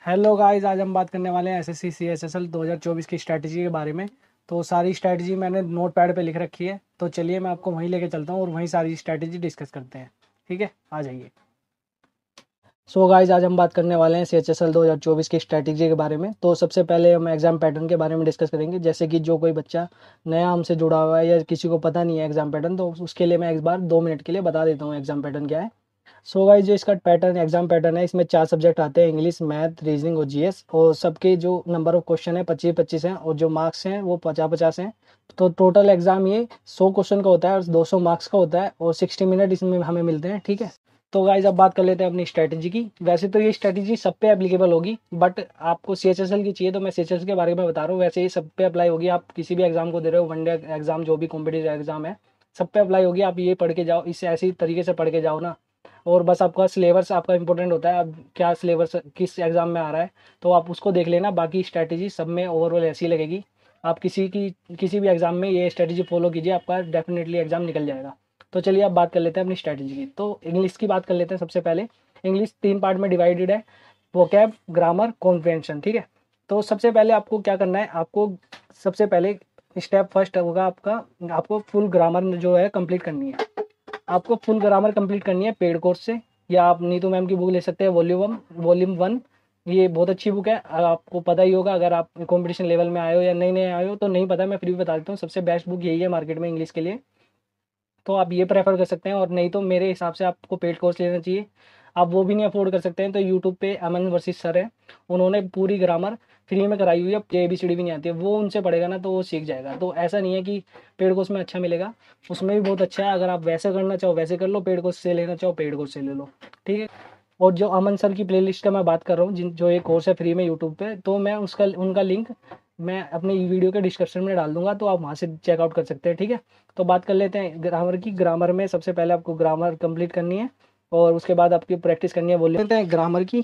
Hello guys, आज हम बात करने वाले हैं एसएससी सीएचएसएल 2024 की स्ट्रैटेजी के बारे में। तो सारी स्ट्रैटेजी मैंने नोट पैड पे लिख रखी है, तो चलिए मैं आपको वहीं लेके चलता हूँ और वहीं सारी स्ट्रैटेजी डिस्कस करते हैं। ठीक है, आ जाइए। सो गाइस, आज हम बात करने वाले हैं सीएचएसएल 2024 की स्ट्रैटेजी के बारे में। तो सबसे पहले हम एग्जाम पैटर्न के बारे में डिस्कस करेंगे। जैसे कि जो कोई बच्चा नया हमसे जुड़ा हुआ है या किसी को पता नहीं है एग्जाम पैटर्न, तो उसके लिए मैं एक बार 2 मिनट के लिए बता देता हूँ एग्जाम पैटर्न क्या है। सो गाइस, जो इसका पैटर्न एग्जाम पैटर्न है, इसमें 4 सब्जेक्ट आते हैं: इंग्लिश, मैथ, रीजनिंग और जीएस। और सबके जो नंबर ऑफ क्वेश्चन है 25-25 हैं और जो मार्क्स हैं वो 50-50 हैं। तो टोटल एग्जाम ये 100 क्वेश्चन का होता है और 200 मार्क्स का होता है और 60 मिनट इसमें हमें मिलते हैं। ठीक है, तो गाइज अब बात कर लेते हैं अपनी स्ट्रैटेजी की। वैसे तो ये स्ट्रैटेजी सब पे एप्लीकेबल होगी, बट आपको सीएचएसएल की चाहिए तो मैं सीएचएसएल के बारे में बता रहा हूँ। वैसे ये सब पे अप्लाई होगी। आप किसी भी एग्जाम को दे रहे हो, वनडे एग्जाम, जो भी कॉम्पिटिटिव एग्जाम है, सब पे अप्लाई होगी। आप ये पढ़ के जाओ, इससे ऐसी तरीके से पढ़ के जाओ ना। और बस आपका सिलेबस आपका इंपॉर्टेंट होता है, अब क्या सिलेबस किस एग्जाम में आ रहा है तो आप उसको देख लेना। बाकी स्ट्रैटेजी सब में ओवरऑल ऐसी लगेगी। आप किसी भी एग्जाम में ये स्ट्रैटेजी फॉलो कीजिए, आपका डेफिनेटली एग्जाम निकल जाएगा। तो चलिए अब बात कर लेते हैं अपनी स्ट्रैटेजी की। तो इंग्लिश की बात कर लेते हैं सबसे पहले। इंग्लिश 3 पार्ट में डिवाइडेड है: वोकैब, ग्रामर, कॉम्प्रिहेंशन। ठीक है, तो सबसे पहले आपको क्या करना है, आपको सबसे पहले स्टेप फर्स्ट होगा आपका, आपको फुल ग्रामर जो है कंप्लीट करनी है। आपको फुल ग्रामर कंप्लीट करनी है पेड कोर्स से, या आप नीतू मैम की बुक ले सकते हैं, वॉल्यूम 1। ये बहुत अच्छी बुक है, आपको पता ही होगा। अगर आप कंपटीशन लेवल में आए हो या नए नए आए हो तो नहीं पता, मैं फिर भी बता देता हूँ, सबसे बेस्ट बुक यही है मार्केट में इंग्लिश के लिए। तो आप ये प्रेफर कर सकते हैं, और नहीं तो मेरे हिसाब से आपको पेड कोर्स लेना चाहिए। आप वो भी नहीं अफोर्ड कर सकते हैं तो यूट्यूब पे अमन वर्सेस सर है, उन्होंने पूरी ग्रामर फ्री में कराई हुई है। ABCD भी नहीं आती है, वो उनसे पढ़ेगा ना तो वो सीख जाएगा। तो ऐसा नहीं है कि पेड कोर्स में अच्छा मिलेगा, उसमें भी बहुत अच्छा है। अगर आप वैसे करना चाहो वैसे कर लो, पेड कोर्स से लेना चाहो पेड कोर्स से ले लो। ठीक है, और जो अमन सर की प्लेलिस्ट का मैं बात कर रहा हूँ, जिन जो एक कोर्स है फ्री में यूट्यूब पे, तो मैं उसका उनका लिंक मैं अपनी वीडियो के डिस्क्रिप्शन में डाल दूंगा, तो आप वहाँ से चेकआउट कर सकते हैं। ठीक है, तो बात कर लेते हैं ग्रामर की। ग्रामर में सबसे पहले आपको ग्रामर कंप्लीट करनी है और उसके बाद आपकी प्रैक्टिस करनी है। बोल लेते हैं ग्रामर की।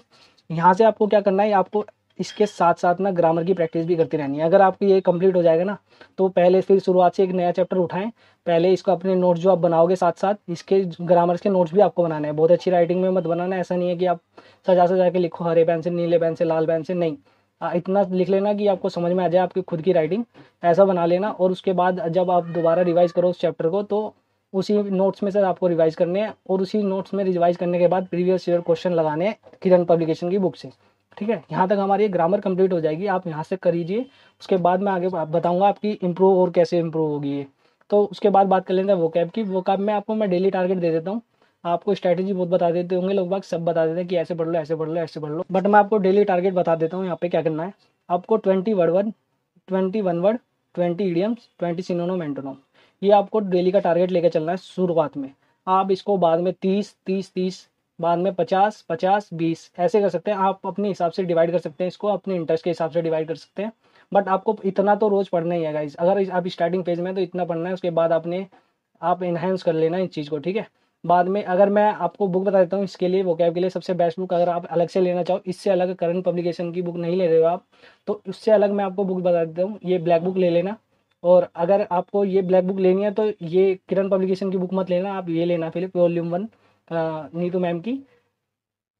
यहाँ से आपको क्या करना है, आपको इसके साथ साथ ना ग्रामर की प्रैक्टिस भी करती रहनी है। अगर आपकी ये कंप्लीट हो जाएगा ना, तो पहले फिर शुरुआत से एक नया चैप्टर उठाएं। पहले इसको अपने नोट्स जो आप बनाओगे, साथ साथ इसके ग्रामर के नोट्स भी आपको बनाने हैं। बहुत अच्छी राइटिंग में मत बनाना, ऐसा नहीं है कि आप सजा सजा के लिखो, हरे पेन से, नीले पेन से, लाल पेन से, नहीं। इतना लिख लेना कि आपको समझ में आ जाए, आपकी खुद की राइटिंग, ऐसा बना लेना। और उसके बाद जब आप दोबारा रिवाइज करो उस चैप्टर को, तो उसी नोट्स में से आपको रिवाइज करने हैं, और उसी नोट्स में रिवाइज करने के बाद प्रीवियस ईयर क्वेश्चन लगाने हैं किरण पब्लिकेशन की बुक से। ठीक है, यहाँ तक हमारी ग्रामर कंप्लीट हो जाएगी, आप यहाँ से करीजिए। उसके बाद मैं आगे बताऊंगा आपकी इम्प्रूव और कैसे इम्प्रूव होगी ये। तो उसके बाद बात कर लेते हैं वोकैब की। वोकैब में आपको मैं डेली टारगेट दे देता हूँ। आपको स्ट्रैटेजी बहुत बता देते होंगे लोग बाग, सब बता देते हैं कि ऐसे पढ़ लो, ऐसे पढ़ लो, ऐसे पढ़ लो, बट मैं आपको डेली टारगेट बता देता हूँ। यहाँ पे क्या करना है, आपको 21 वर्ड, 20 इडियम्स, 20 सिनोनिम एंटोनिम, ये आपको डेली का टारगेट लेके चलना है शुरुआत में। आप इसको बाद में 30-30-30, बाद में 50-50-20 ऐसे कर सकते हैं। आप अपने हिसाब से डिवाइड कर सकते हैं, इसको अपने इंटरेस्ट के हिसाब से डिवाइड कर सकते हैं। बट आपको इतना तो रोज पढ़ना ही है गाइस। अगर आप स्टार्टिंग पेज में तो इतना पढ़ना है, उसके बाद आप इनहेंस कर लेना इस चीज़ को। ठीक है, बाद में अगर मैं आपको बुक बता देता हूँ इसके लिए, वोकैब के लिए सबसे बेस्ट बुक, अगर आप अलग से लेना चाहो, इससे अलग करंट पब्लिकेशन की बुक नहीं ले रहे हो आप, तो उससे अलग मैं आपको बुक बता देता हूँ, ये ब्लैक बुक ले लेना। और अगर आपको ये ब्लैक बुक लेनी है तो ये किरण पब्लिकेशन की बुक मत लेना, आप ये लेना फिलिप वॉल्यूम 1, नीतू मैम की।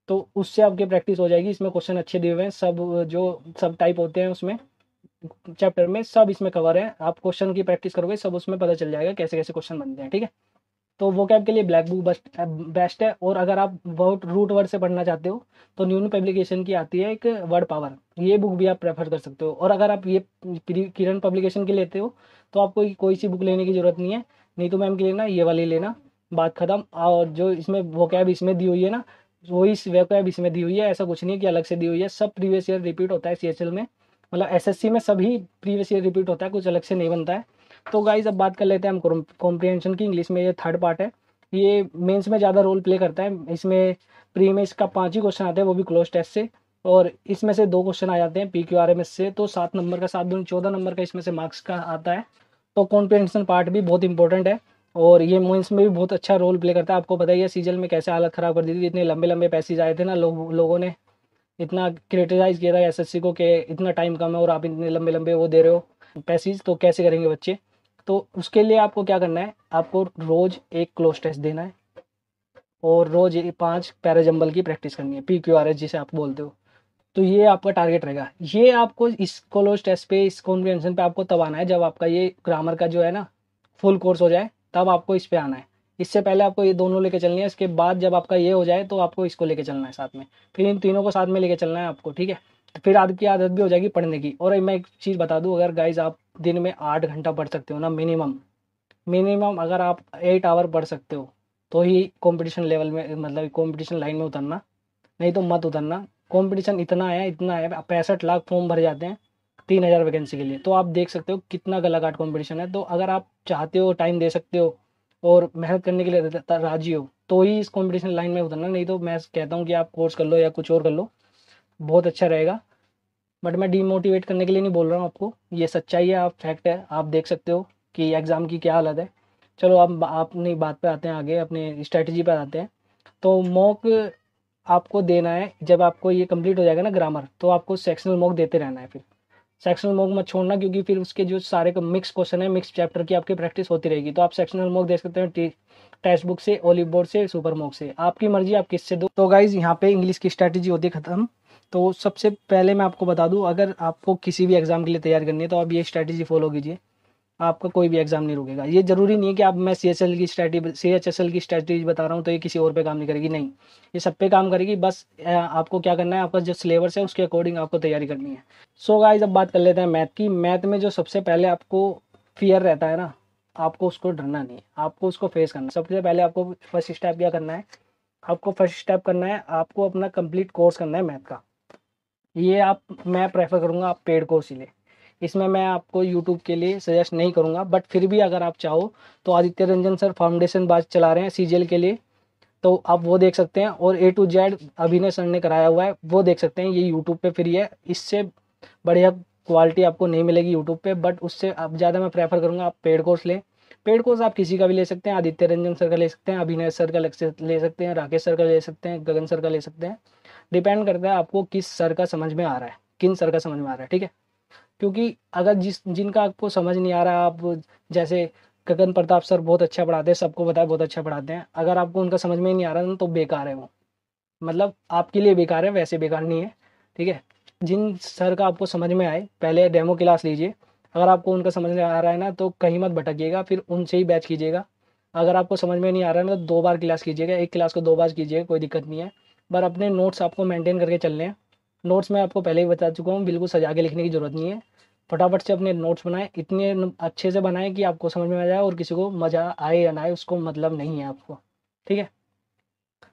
तो उससे आपकी प्रैक्टिस हो जाएगी। इसमें क्वेश्चन अच्छे दिए हुए हैं, सब जो सब टाइप होते हैं उसमें चैप्टर में, सब इसमें कवर है। आप क्वेश्चन की प्रैक्टिस करोगे सब उसमें पता चल जाएगा कैसे कैसे क्वेश्चन बनते हैं। ठीक है, तो वो कैब के लिए ब्लैक बुक बेस्ट है। और अगर आप बहुत रूट वर्ड से पढ़ना चाहते हो तो न्यू पब्लिकेशन की आती है एक वर्ड पावर, ये बुक भी आप प्रेफर कर सकते हो। और अगर आप ये किरण पब्लिकेशन की लेते हो तो आपको कोई सी बुक लेने की जरूरत नहीं है, नीतू मैम की लेना, ये वाली लेना, बात खत्म। और जो इसमें वो कैब इसमें दी हुई है ना, वही वो कैब इसमें दी हुई है, ऐसा कुछ नहीं है कि अलग से दी हुई है। सब प्रीवियस ईयर रिपीट होता है CHL में, मतलब SSC में सभी प्रीवियस ईयर रिपीट होता है, कुछ अलग से नहीं बनता है। तो गाइज अब बात कर लेते हैं हम कॉम्प्रिहेंशन की। इंग्लिश में ये थर्ड पार्ट है, ये मेंस में ज़्यादा रोल प्ले करता है। इसमें प्री में इसका 5 ही क्वेश्चन आते हैं, वो भी क्लोज टेस्ट से, और इसमें से 2 क्वेश्चन आ जाते हैं PQRMS से। तो 7 नंबर का, 7 दूनी 14 नंबर का इसमें से मार्क्स का आता है। तो कॉम्प्रिहेंशन पार्ट भी बहुत इंपॉर्टेंट है, और ये मेंस में भी बहुत अच्छा रोल प्ले करता है। आपको पता ही है सीजल में कैसे हालत ख़राब कर दी थी, इतने लंबे लंबे पैसेज आए थे ना, लोगों ने इतना क्रिटिसाइज़ किया था SSC को कि इतना टाइम कम है और आप इतने लंबे लंबे वो दे रहे हो पैसेज, तो कैसे करेंगे बच्चे। तो उसके लिए आपको क्या करना है, आपको रोज़ एक क्लोज टेस्ट देना है, और रोज़ 5 पैराजंबल की प्रैक्टिस करनी है, PQRS जिसे आप बोलते हो। तो ये आपका टारगेट रहेगा। ये आपको इस कोलोज टेस्ट पे, इस कॉम्प्रिहेंशन पे आपको तब आना है जब आपका ये ग्रामर का जो है ना फुल कोर्स हो जाए, तब आपको इस पे आना है। इससे पहले आपको ये दोनों लेके चलनी है, इसके बाद जब आपका ये हो जाए तो आपको इसको लेके चलना है साथ में, फिर इन तीनों को साथ में लेके चलना है आपको, ठीक है। फिर आपकी आदत भी हो जाएगी पढ़ने की। और मैं एक चीज़ बता दूं, अगर गाइज आप दिन में 8 घंटा पढ़ सकते हो ना मिनिमम, मिनिमम अगर आप 8 आवर पढ़ सकते हो तो ही कंपटीशन लेवल में, मतलब कंपटीशन लाइन में उतरना, नहीं तो मत उतरना। कंपटीशन इतना है 65 लाख फॉर्म भरे जाते हैं 3,000 वैकेंसी के लिए। तो आप देख सकते हो कितना गलाघाट कंपटीशन है। तो अगर आप चाहते हो, टाइम दे सकते हो और मेहनत करने के लिए राजी हो, तो ही इस कंपटीशन लाइन में उतरना। नहीं तो मैं कहता हूँ कि आप कोर्स कर लो या कुछ और कर लो, बहुत अच्छा रहेगा। बट मैं डीमोटिवेट करने के लिए नहीं बोल रहा हूँ आपको, ये सच्चाई है, आप फैक्ट है, आप देख सकते हो कि एग्ज़ाम की क्या हालत है। चलो अब अपनी बात पे आते हैं, आगे अपने स्ट्रेटजी पे आते हैं। तो मॉक आपको देना है जब आपको ये कंप्लीट हो जाएगा ना ग्रामर, तो आपको सेक्शनल मॉक देते रहना है। फिर सेक्शनल मॉक मत छोड़ना, क्योंकि फिर उसके जो सारे मिक्स क्वेश्चन है, मिक्स चैप्टर की आपकी प्रैक्टिस होती रहेगी। तो आप सेक्शनल मॉक दे सकते हैं टेक्स्ट बुक से, ओलिव बोर्ड से, सुपर मॉक से, आपकी मर्जी आप किससे दो। तो गाइज यहाँ पे इंग्लिश की स्ट्रैटेजी होती है खत्म। तो सबसे पहले मैं आपको बता दूं, अगर आपको किसी भी एग्जाम के लिए तैयार करनी है तो आप ये स्ट्रैटेजी फॉलो कीजिए, आपका कोई भी एग्जाम नहीं रुकेगा। ये जरूरी नहीं है कि आप, मैं CHSL की स्ट्रैटेजी बता रहा हूँ तो ये किसी और पे काम नहीं करेगी, नहीं, ये सब पे काम करेगी। बस आपको क्या करना है, आपका जो सिलेबस है उसके अकॉर्डिंग आपको तैयारी करनी है। सो गाइस अब बात कर लेते हैं मैथ की। मैथ में जो सबसे पहले आपको फियर रहता है ना, आपको उसको डरना नहीं है, आपको उसको फेस करना है। सबसे पहले आपको फर्स्ट स्टेप क्या करना है, आपको फर्स्ट स्टेप करना है, आपको अपना कंप्लीट कोर्स करना है मैथ का। ये आप, मैं प्रेफर करूँगा आप पेड कोर्स ही ले। इसमें मैं आपको यूट्यूब के लिए सजेस्ट नहीं करूँगा, बट फिर भी अगर आप चाहो तो Aditya Ranjan sir foundation batch चला रहे हैं CGL के लिए, तो आप वो देख सकते हैं। और A to Z अभिनय सर ने कराया हुआ है, वो देख सकते हैं। ये यूट्यूब पे फ्री है, इससे बढ़िया क्वालिटी आपको नहीं मिलेगी यूट्यूब पे, बट उससे अब ज़्यादा मैं प्रेफर करूँगा आप पेड कोर्स लें। पेड कोर्स आप किसी का भी ले सकते हैं, आदित्य रंजन सर का ले सकते हैं, अभिनय सर का ले सकते हैं, राकेश सर का ले सकते हैं, गगन सर का ले सकते हैं। डिपेंड करता है आपको किस सर का समझ में आ रहा है, किन सर का समझ में आ रहा है, ठीक है। क्योंकि अगर जिनका आपको समझ नहीं आ रहा, आप जैसे गगन प्रताप सर बहुत अच्छा पढ़ाते हैं, सबको पता है बहुत अच्छा पढ़ाते हैं, अगर आपको उनका समझ में ही नहीं आ रहा ना तो बेकार है वो, मतलब आपके लिए बेकार है, वैसे बेकार नहीं है, ठीक है। जिन सर का आपको समझ में आए पहले डेमो क्लास लीजिए, अगर आपको उनका समझ में आ रहा है ना तो कहीं मत भटकिएगा, फिर उनसे ही बैच कीजिएगा। अगर आपको समझ में नहीं आ रहा है ना तो 2 बार क्लास कीजिएगा, एक क्लास को 2 बार कीजिएगा, कोई दिक्कत नहीं है। पर अपने नोट्स आपको मेंटेन करके चलने हैं। नोट्स मैं आपको पहले ही बता चुका हूँ, बिल्कुल सजा के लिखने की जरूरत नहीं है। फटाफट से अपने नोट्स बनाएं, इतने अच्छे से बनाएं कि आपको समझ में आ जाए, और किसी को मजा आए या ना आए उसको मतलब नहीं है आपको, ठीक है।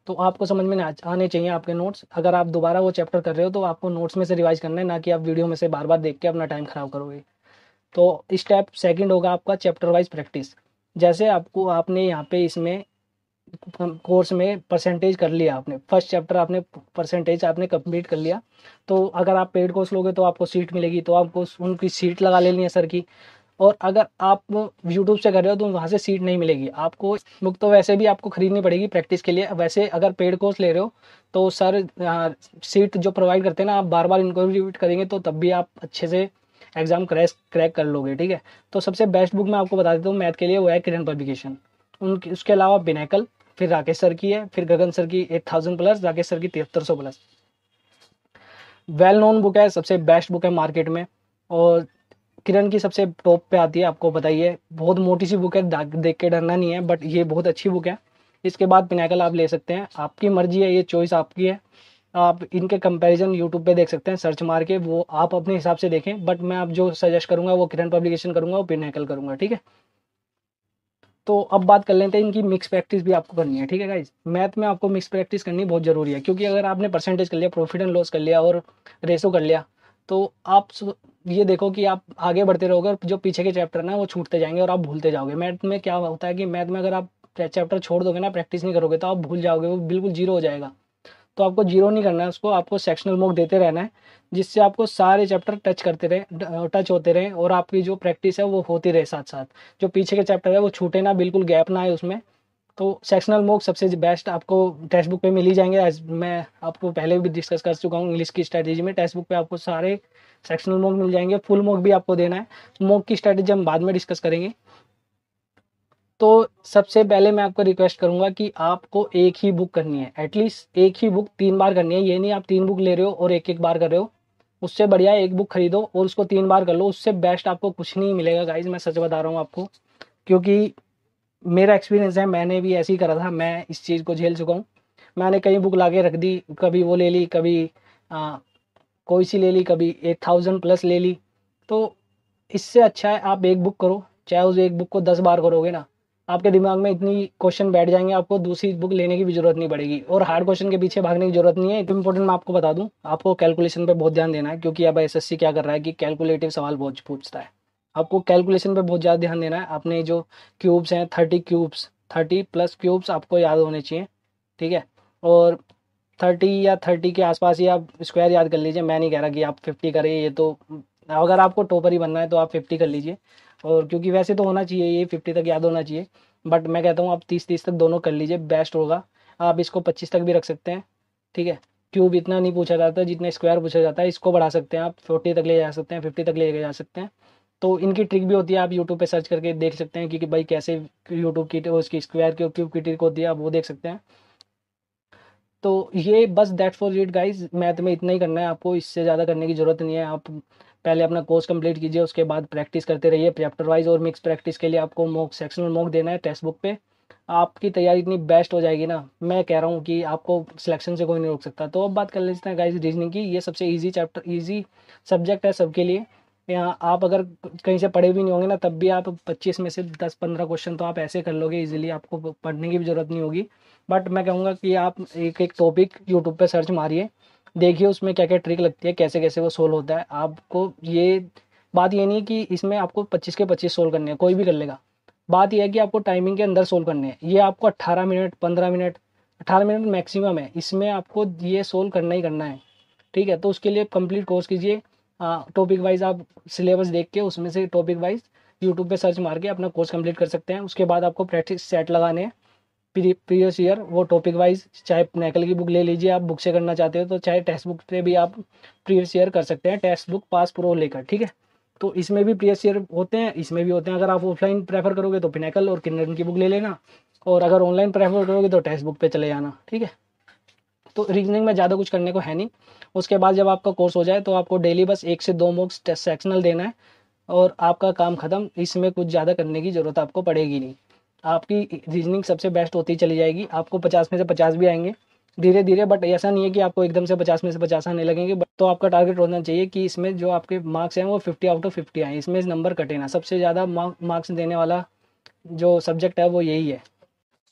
तो आपको समझ में आने चाहिए आपके नोट्स। अगर आप दोबारा वो चैप्टर कर रहे हो तो आपको नोट्स में से रिवाइज करना है, ना कि आप वीडियो में से बार बार देख के अपना टाइम खराब करोगे। तो स्टेप सेकंड होगा आपका चैप्टर वाइज प्रैक्टिस। जैसे आपको, आपने यहाँ पे इसमें कोर्स में परसेंटेज कर लिया, आपने फर्स्ट चैप्टर आपने परसेंटेज आपने कंप्लीट कर लिया, तो अगर आप पेड कोर्स लोगे तो आपको सीट मिलेगी, तो आपको उनकी सीट लगा लेनी है सर की। और अगर आप यूट्यूब से कर रहे हो तो वहाँ से सीट नहीं मिलेगी आपको, बुक तो वैसे भी आपको खरीदनी पड़ेगी प्रैक्टिस के लिए। वैसे अगर पेड कोर्स ले रहे हो तो सर सीट जो प्रोवाइड करते हैं ना, आप बार बार इनको रिपीट करेंगे तो तब भी आप अच्छे से एग्जाम क्रैक कर लोगे, ठीक है। तो सबसे बेस्ट बुक मैं आपको बता देता हूँ मैथ के लिए, वो है किरण पब्लिकेशन। उनकी, उसके अलावा बिनाकल, फिर राकेश सर की है, फिर गगन सर की 8000 प्लस, राकेश सर की 7300 प्लस। वेल नोन बुक है, सबसे बेस्ट बुक है मार्केट में। और किरण की सबसे टॉप पे आती है, आपको बताइए, बहुत मोटी सी बुक है, देख के डरना नहीं है, बट ये बहुत अच्छी बुक है। इसके बाद पिनाकल आप ले सकते हैं, आपकी मर्जी है, ये चॉइस आपकी है। आप इनके कंपैरिजन यूट्यूब पे देख सकते हैं, सर्च मार के, वो आप अपने हिसाब से देखें। बट मैं आप जो सजेस्ट करूंगा वो किरण पब्लिकेशन करूंगा, वो पिनाकल करूंगा, ठीक है। तो अब बात कर लेते हैं इनकी मिक्स प्रैक्टिस भी आपको करनी है, ठीक है गाइज। मैथ में आपको मिक्स प्रैक्टिस करनी बहुत जरूरी है, क्योंकि अगर आपने परसेंटेज कर लिया, प्रॉफिट एंड लॉस कर लिया और रेशो कर लिया, तो आप ये देखो कि आप आगे बढ़ते रहोगे और जो पीछे के चैप्टर ना वो छूटते जाएंगे और आप भूलते जाओगे। मैथ में क्या होता है कि मैथ में अगर आप चैप्टर छोड़ दोगे ना, प्रैक्टिस नहीं करोगे, तो आप भूल जाओगे, वो बिल्कुल जीरो हो जाएगा। तो आपको जीरो नहीं करना है उसको, आपको सेक्शनल मॉक देते रहना है, जिससे आपको सारे चैप्टर टच होते रहे और आपकी जो प्रैक्टिस है वो होती रहे साथ साथ। जो पीछे के चैप्टर है वो छूटे ना, बिल्कुल गैप ना आए उसमें। तो सेक्शनल मॉक सबसे बेस्ट आपको टेक्स्ट बुक पे मिल ही जाएंगे, एज मैं आपको पहले भी डिस्कस कर चुका हूँ इंग्लिश की स्ट्रैटेजी में। टेक्स्ट बुक पे आपको सारे सेक्शनल मॉक मिल जाएंगे, फुल मॉक भी आपको देना है। मॉक की स्ट्रैटेजी हम बाद में डिस्कस करेंगे। तो सबसे पहले मैं आपको रिक्वेस्ट करूंगा कि आपको एक ही बुक करनी है, एटलीस्ट एक ही बुक 3 बार करनी है। ये नहीं आप 3 बुक ले रहे हो और एक एक बार कर रहे हो, उससे बढ़िया एक बुक खरीदो और उसको 3 बार कर लो। उससे बेस्ट आपको कुछ नहीं मिलेगा गाइज, मैं सच बता रहा हूँ आपको, क्योंकि मेरा एक्सपीरियंस है, मैंने भी ऐसे ही करा था, मैं इस चीज़ को झेल चुका हूँ। मैंने कई बुक ला के रख दी, कभी वो ले ली, कभी आ, कोई सी ले ली, कभी 8,000+ ले ली। तो इससे अच्छा है आप एक बुक करो, चाहे उस एक बुक को 10 बार करोगे ना, आपके दिमाग में इतनी क्वेश्चन बैठ जाएंगे, आपको दूसरी बुक लेने की भी जरूरत नहीं पड़ेगी और हार्ड क्वेश्चन के पीछे भागने की जरूरत नहीं है। इतना इंपॉर्टेंट मैं आपको बता दूं, आपको कैलकुलेशन पे बहुत ध्यान देना है, क्योंकि अब एसएससी क्या कर रहा है कि कैलकुलेटिव सवाल बहुत पूछता है। आपको कैलकुलेशन पे बहुत ज़्यादा ध्यान देना है। अपने जो क्यूब्स हैं 30 क्यूब्स, 30+ क्यूब्स आपको याद होने चाहिए, ठीक है। और 30 के आसपास ही आप स्क्वायर याद कर लीजिए। मैं नहीं कह रहा कि आप 50 करें, ये तो अगर आपको टॉपर ही बनना है तो आप 50 कर लीजिए, और क्योंकि वैसे तो होना चाहिए ये 50 तक याद होना चाहिए, बट मैं कहता हूँ आप 30 तक दोनों कर लीजिए, बेस्ट होगा। आप इसको 25 तक भी रख सकते हैं, ठीक है। क्यूब इतना नहीं पूछा जाता जितना स्क्वायर पूछा जाता है, इसको बढ़ा सकते हैं आप, 40 तक ले जा सकते हैं, 50 तक ले जा सकते हैं। तो इनकी ट्रिक भी होती है, आप यूट्यूब पे सर्च करके देख सकते हैं कि भाई कैसे यूट्यूब की उसकी स्क्वायर की क्यूब की ट्रिक होती है, आप वो देख सकते हैं। तो ये बस that for it guys, math में इतना ही करना है आपको, इससे ज़्यादा करने की ज़रूरत नहीं है। आप पहले अपना कोर्स कंप्लीट कीजिए, उसके बाद प्रैक्टिस करते रहिए चैप्टर वाइज, और मिक्स प्रैक्टिस के लिए आपको मॉक सेक्शनल मॉक देना है टेक्स्ट बुक पे। आपकी तैयारी इतनी बेस्ट हो जाएगी ना, मैं कह रहा हूँ कि आपको सिलेक्शन से कोई नहीं रोक सकता। तो अब बात कर लेते हैं गाइज रीजनिंग की। ये सबसे ईजी चैप्टर, ईजी सब्जेक्ट है सबके लिए। यहाँ आप अगर कहीं से पढ़े भी नहीं होंगे ना, तब भी आप 25 में से 10-15 क्वेश्चन तो आप ऐसे कर लोगे इजीली, आपको पढ़ने की भी ज़रूरत नहीं होगी। बट मैं कहूँगा कि आप एक एक टॉपिक यूट्यूब पे सर्च मारिए, देखिए उसमें क्या क्या ट्रिक लगती है, कैसे कैसे वो सोल्व होता है। आपको ये बात ये नहीं है कि इसमें आपको 25 के 25 सोल्व करने हैं, कोई भी कर लेगा। बात यह है कि आपको टाइमिंग के अंदर सोल्व करने हैं। ये आपको 18 मिनट 15 मिनट, 18 मिनट मैक्सिमम है, इसमें आपको ये सोल्व करना ही करना है, ठीक है। तो उसके लिए कंप्लीट कोर्स कीजिए, टॉपिक वाइज आप सिलेबस देख के उसमें से टॉपिक वाइज यूट्यूब पे सर्च मार के अपना कोर्स कंप्लीट कर सकते हैं। उसके बाद आपको प्रैक्टिस सेट लगाने हैं प्रीवियस ईयर, वो टॉपिक वाइज, चाहे नैकल की बुक ले लीजिए आप, बुक से करना चाहते हो तो, चाहे टेक्स्ट बुक से भी आप प्रीवियस ईयर कर सकते हैं, टेक्स्ट बुक पास प्रो लेकर, ठीक है। तो इसमें भी प्रीवियस ईयर होते हैं, इसमें भी होते हैं। अगर आप ऑफलाइन प्रेफर करोगे तो पिनेकल और किंडरन की बुक ले लेना, और अगर ऑनलाइन प्रेफर करोगे तो टेक्स्ट बुक पे चले जाना, ठीक है। तो रीजनिंग में ज़्यादा कुछ करने को है नहीं। उसके बाद जब आपका कोर्स हो जाए तो आपको डेली बस 1 से 2 मॉक्स टेस्ट सेक्शनल देना है, और आपका काम खत्म। इसमें कुछ ज़्यादा करने की ज़रूरत आपको पड़ेगी नहीं। आपकी रीजनिंग सबसे बेस्ट होती चली जाएगी, आपको 50 में से 50 भी आएंगे धीरे धीरे, बट ऐसा नहीं है कि आपको एकदम से 50 में से 50 आने लगेंगे। बट तो आपका टारगेट होना चाहिए कि इसमें जो आपके मार्क्स हैं वो 50 आउट ऑफ 50 आए, इसमें नंबर कटे ना। सबसे ज़्यादा मार्क्स देने वाला जो सब्जेक्ट है वो यही है।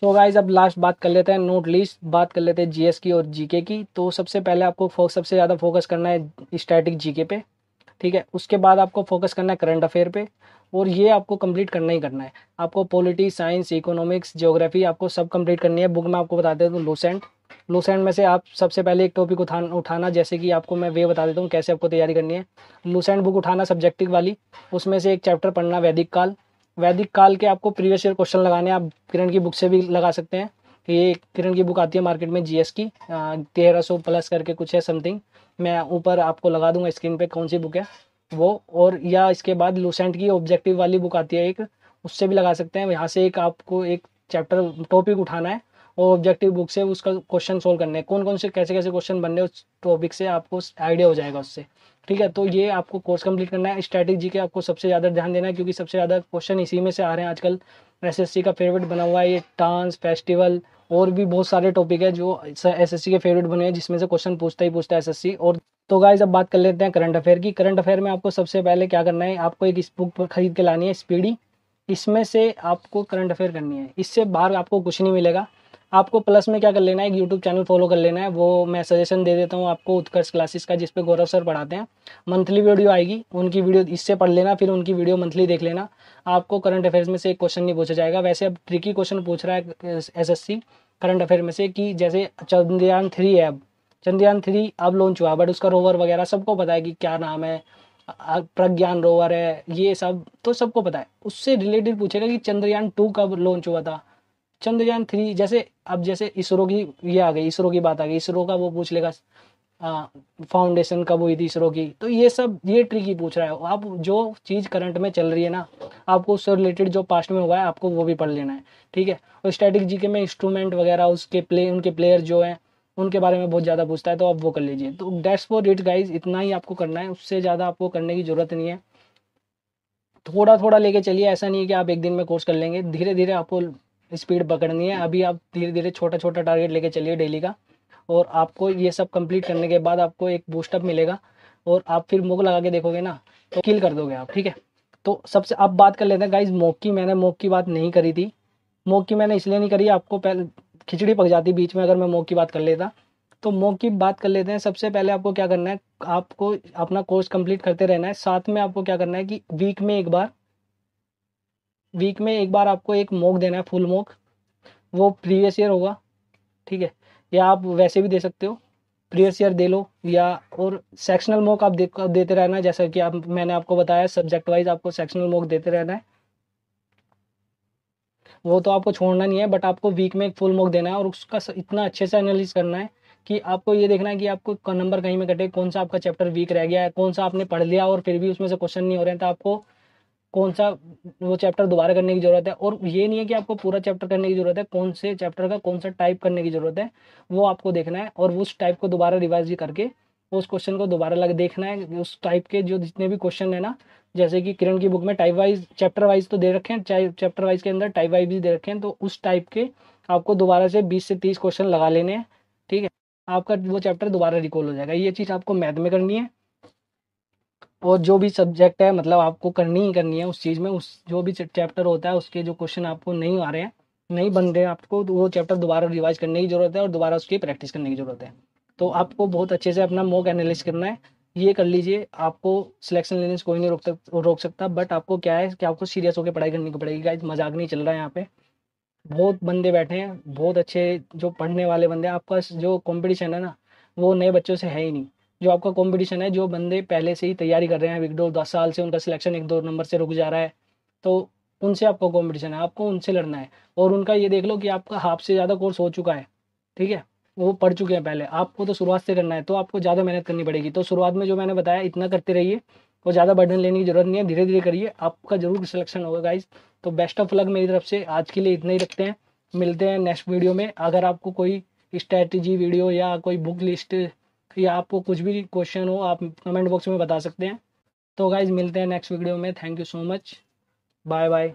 तो गाइज अब लास्ट बात कर लेते हैं, नोट लिस्ट बात कर लेते हैं जीएस की और जीके की। तो सबसे पहले आपको सबसे ज़्यादा फोकस करना है स्टैटिक जीके पे, ठीक है। उसके बाद आपको फोकस करना है करंट अफेयर पे, और ये आपको कंप्लीट करना ही करना है। आपको पॉलिटी, साइंस, इकोनॉमिक्स, ज्योग्राफी आपको सब कंप्लीट करनी है। बुक में आपको बता देता हूँ लूसेंट, लूसेंट में से आप सबसे पहले एक टॉपिक उठाना, जैसे कि आपको मैं वे बता देता हूँ कैसे आपको तैयारी करनी है। लूसेंट बुक उठाना सब्जेक्टिव वाली, उसमें से एक चैप्टर पढ़ना वैदिक काल। वैदिक काल के आपको प्रीवियस ईयर क्वेश्चन लगाने हैं, आप किरण की बुक से भी लगा सकते हैं। ये किरण की बुक आती है मार्केट में जीएस की, 1300+ करके कुछ है समथिंग, मैं ऊपर आपको लगा दूंगा स्क्रीन पे कौन सी बुक है वो। और या इसके बाद लूसेंट की ऑब्जेक्टिव वाली बुक आती है एक, उससे भी लगा सकते हैं। यहाँ से एक आपको एक चैप्टर टॉपिक उठाना है, और ऑब्जेक्टिव बुक से उसका क्वेश्चन सोल्व करने हैं, कौन कौन से कैसे कैसे क्वेश्चन बनने उस टॉपिक से, आपको आइडिया हो जाएगा उससे, ठीक है। तो ये आपको कोर्स कंप्लीट करना है। स्ट्रैटेजी के आपको सबसे ज़्यादा ध्यान देना है, क्योंकि सबसे ज़्यादा क्वेश्चन इसी में से आ रहे हैं आजकल। एसएससी का फेवरेट बना हुआ है ये डांस फेस्टिवल, और भी बहुत सारे टॉपिक है जो एसएससी के फेवरेट बने हैं, जिसमें से क्वेश्चन पूछता ही पूछता है एसएससी। और तो गाइस अब बात कर लेते हैं करंट अफेयर की। करंट अफेयर में आपको सबसे पहले क्या करना है, आपको एक इस बुक खरीद के लानी है स्पीडी, इसमें से आपको करंट अफेयर करनी है, इससे बाहर आपको कुछ नहीं मिलेगा। आपको प्लस में क्या कर लेना है, एक यूट्यूब चैनल फॉलो कर लेना है, वो मैं सजेशन दे देता हूँ आपको उत्कर्ष क्लासेस का, जिसपे गौरव सर पढ़ाते हैं। मंथली वीडियो आएगी, उनकी वीडियो इससे पढ़ लेना, फिर उनकी वीडियो मंथली देख लेना। आपको करंट अफेयर्स में से एक क्वेश्चन नहीं पूछा जाएगा। वैसे अब ट्रिकी क्वेश्चन पूछ रहा है एसएससी करंट अफेयर में से, कि जैसे चंद्रयान 3 है, अब चंद्रयान 3 अब लॉन्च हुआ, बट उसका रोवर वगैरह सबको पता है कि क्या नाम है, प्रज्ञान रोवर है, ये सब तो सबको पता है। उससे रिलेटेड पूछेगा कि चंद्रयान 2 कब लॉन्च हुआ था, चंद्रयान 3, जैसे अब जैसे इसरो की ये आ गई, इसरो की बात आ गई, इसरो का वो पूछ लेगा, फाउंडेशन कब हुई थी इसरो की, तो ये सब ये ट्रिकी पूछ रहा है। आप जो चीज़ करंट में चल रही है ना, आपको उससे रिलेटेड जो पास्ट में हुआ है आपको वो भी पढ़ लेना है, ठीक है। और स्टैटिक जीके में इंस्ट्रूमेंट वगैरह उसके उनके प्लेयर जो हैं उनके बारे में बहुत ज़्यादा पूछता है, तो आप वो कर लीजिए। तो दैट्स फॉर इट गाइज, इतना ही आपको करना है, उससे ज़्यादा आपको करने की ज़रूरत नहीं है। थोड़ा थोड़ा लेके चलिए, ऐसा नहीं है कि आप एक दिन में कोर्स कर लेंगे, धीरे धीरे आपको स्पीड पकड़नी है। अभी आप धीरे धीरे छोटा छोटा टारगेट लेके चलिए डेली का, और आपको ये सब कंप्लीट करने के बाद आपको एक बूस्टअप मिलेगा, और आप फिर मुक लगा के देखोगे ना तो किल कर दोगे आप, ठीक है। तो सबसे अब बात कर लेते हैं गाइज मॉक की। मैंने मॉक की बात नहीं करी थी, मॉक की मैंने इसलिए नहीं करी, आपको पहले खिचड़ी पक जाती बीच में अगर मैं मॉक की बात कर लेता। तो मॉक की बात कर लेते हैं। सबसे पहले आपको क्या करना है, आपको अपना कोर्स कंप्लीट करते रहना है, साथ में आपको क्या करना है कि वीक में एक बार आपको एक मॉक देना है, फुल मॉक। वो प्रीवियस ईयर होगा, ठीक है, या आप वैसे भी दे सकते हो, प्रीवियस ईयर दे लो, या और सेक्शनल मॉक आप देते रहना है, जैसा कि आप मैंने आपको बताया सब्जेक्ट वाइज आपको सेक्शनल मॉक देते रहना है। वो तो आपको छोड़ना नहीं है, बट आपको वीक में एक फुल मॉक देना है, और उसका इतना अच्छे से एनालिस करना है कि आपको ये देखना है कि आपको नंबर कहीं में कटे, कौन सा आपका चैप्टर वीक रह गया है, कौन सा आपने पढ़ लिया और फिर भी उसमें से क्वेश्चन नहीं हो रहे हैं, तो आपको कौन सा वो चैप्टर दोबारा करने की जरूरत है। और ये नहीं है कि आपको पूरा चैप्टर करने की जरूरत है, कौन से चैप्टर का कौन सा टाइप करने की जरूरत है वो आपको देखना है, और उस टाइप को दोबारा रिवाइज करके उस क्वेश्चन को दोबारा लग देखना है। उस टाइप के जो जितने भी क्वेश्चन है ना, जैसे कि किरण की बुक में टाइप वाइज चैप्टर वाइज तो दे रखे हैं, चाहे चैप्टर वाइज के अंदर टाइप वाइज भी दे रखे हैं, तो उस टाइप के आपको दोबारा से 20 से 30 क्वेश्चन लगा लेने हैं, ठीक है। आपका वो चैप्टर दोबारा रिकॉल हो जाएगा। ये चीज़ आपको मैथ में करनी है, और जो भी सब्जेक्ट है मतलब आपको करनी ही करनी है उस चीज़ में, उस जो भी चैप्टर होता है उसके जो क्वेश्चन आपको नहीं आ रहे हैं, नहीं बन रहे हैं आपको, तो वो चैप्टर दोबारा रिवाइज करने की जरूरत है और दोबारा उसकी प्रैक्टिस करने की जरूरत है। तो आपको बहुत अच्छे से अपना मॉक एनालिसिस करना है, ये कर लीजिए। आपको सिलेक्शन लेने से कोई नहीं रोक सकता, बट आपको क्या है कि आपको सीरियस होकर पढ़ाई करनी पड़ेगी गाइस, मजाक नहीं चल रहा है यहाँ पे। बहुत बंदे बैठे हैं, बहुत अच्छे जो पढ़ने वाले बंदे हैं। आपका जो कंपटीशन है ना वो नए बच्चों से है ही नहीं, जो आपका कंपटीशन है जो बंदे पहले से ही तैयारी कर रहे हैं, 1-2-10 साल से उनका सिलेक्शन 1-2 नंबर से रुक जा रहा है, तो उनसे आपका कंपटीशन है, आपको उनसे लड़ना है। और उनका ये देख लो कि आपका हाफ से ज़्यादा कोर्स हो चुका है, ठीक है, वो पढ़ चुके हैं पहले, आपको तो शुरुआत से करना है, तो आपको ज़्यादा मेहनत करनी पड़ेगी। तो शुरुआत में जो मैंने बताया इतना करते रहिए, और ज़्यादा बर्डन लेने की जरूरत नहीं है, धीरे धीरे करिए, आपका जरूर सिलेक्शन होगा गाइज। तो बेस्ट ऑफ लक मेरी तरफ से, आज के लिए इतना ही रखते हैं, मिलते हैं नेक्स्ट वीडियो में। अगर आपको कोई स्ट्रैटेजी वीडियो या कोई बुक लिस्ट या आपको कुछ भी क्वेश्चन हो आप कमेंट बॉक्स में बता सकते हैं। तो गाइज मिलते हैं नेक्स्ट वीडियो में, thank you so much, bye bye.